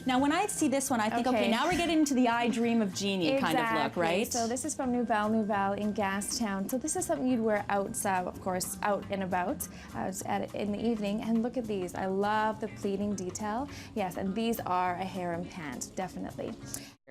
Now, when I see this one, I think, okay, now we're getting into the I Dream of Genie kind of look, right? So this is from Nouvelle in Gastown. So this is something you'd wear outside, of course, out and about in the evening. And look at these. I love the pleating detail. Yes, and these are a harem pant, definitely.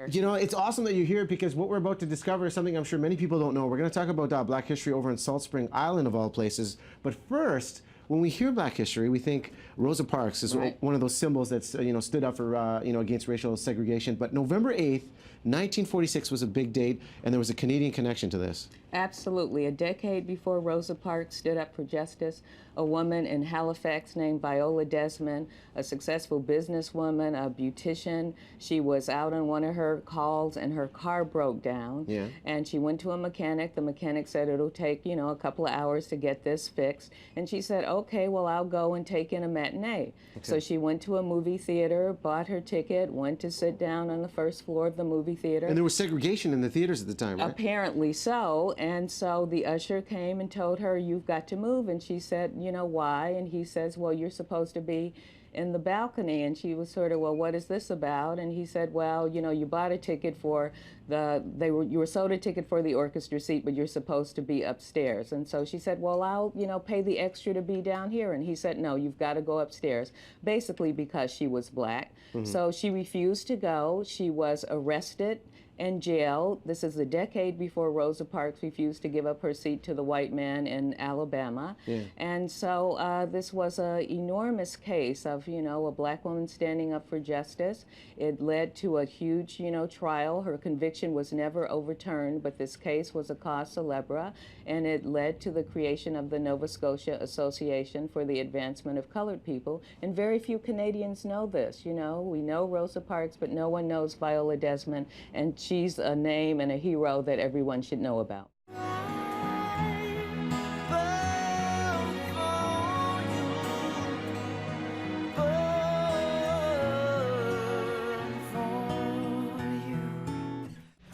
You know, it's awesome that you're here because what we're about to discover is something I'm sure many people don't know. We're going to talk about Black history over in Salt Spring Island, of all places. But first, when we hear Black history, we think Rosa Parks is one of those symbols that's stood up for against racial segregation. But November 8th, 1946 was a big date, and there was a Canadian connection to this. Absolutely. A decade before Rosa Parks stood up for justice, a woman in Halifax named Viola Desmond, a successful businesswoman, a beautician. She was out on one of her calls and her car broke down. Yeah. And she went to a mechanic. The mechanic said it'll take, a couple of hours to get this fixed. And she said, okay, well, I'll go and take in a matinee. Okay. So she went to a movie theater, bought her ticket, went to sit down on the first floor of the movie theater. And there was segregation in the theaters at the time, right? Apparently so. And so the usher came and told her, you've got to move. And she said, why? And he says, well, you're supposed to be in the balcony. And she was sort of, well, what is this about? And he said, well, you bought a ticket for you were sold a ticket for the orchestra seat, but you're supposed to be upstairs. And so she said, well, I'll, pay the extra to be down here. And he said, no, you've got to go upstairs, basically because she was Black. Mm-hmm. So she refused to go. She was arrested and jailed. This is a decade before Rosa Parks refused to give up her seat to the white man in Alabama. Yeah. And so this was an enormous case of, a Black woman standing up for justice. It led to a huge, trial. Her conviction was never overturned, but this case was a cause célèbre, and it led to the creation of the Nova Scotia Association for the Advancement of Colored People. And very few Canadians know this. We know Rosa Parks, but no one knows Viola Desmond, and she's a name and a hero that everyone should know about.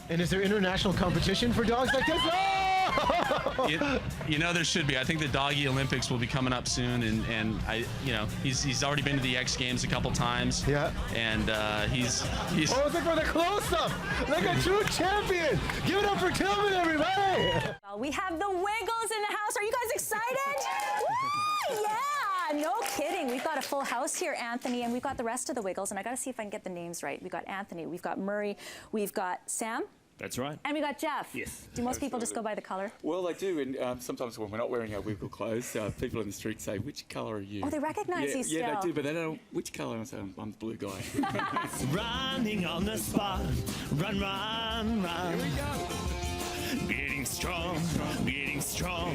And is there international competition for dogs like this? There should be. I think the Doggy Olympics will be coming up soon, and he's already been to the X Games a couple times. Yeah. And he's. Oh, look for the close-up! Like a true champion! Give it up for Tillman, everybody! Well, we have the Wiggles in the house. Are you guys excited? Woo! Yeah! No kidding. We've got a full house here, Anthony, and we've got the rest of the Wiggles, and I got to see if I can get the names right. We've got Anthony, we've got Murray, we've got Sam. That's right. And we got Jeff. Yes. Do most people just go by the color? Well, they do, and sometimes when we're not wearing our Wiggle clothes, people in the street say, which colour are you? Oh, they recognize you still. Yeah, they do, but they don't know which colour. I say, I'm the blue guy. Running on the spot, run, run, run. Here we go. Getting strong, getting strong,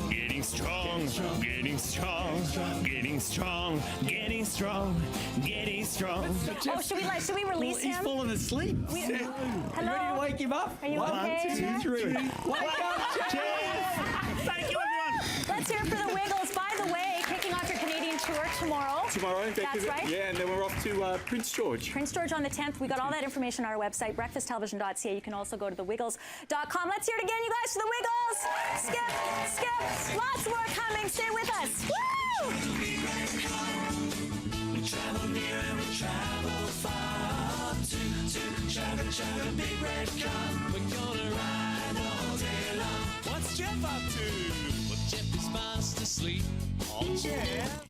getting strong, getting strong, getting strong, getting strong, getting strong. Oh, should we release him? He's fallen asleep. Hello? You ready to wake him up? Are you okay? 1, 2, 3. Wake up, Jeff! Thank you, everyone. Let's hear it for the Wiggles. By the way, kicking off your Canadian tour tomorrow. Tomorrow, that's right. Yeah, and then we're off to Prince George. Prince George on the 10th. We got all that information on our website, breakfasttelevision.ca. You can also go to thewiggles.com. Let's hear it again, you guys, for the Wiggles. Skip, skip. Lots more coming. Stay with us. Woo! We travel near and we travel far. Chugga, big red car. We're gonna ride all day long. What's Jeff up to? Well, Jeff is fast asleep. Oh, yeah.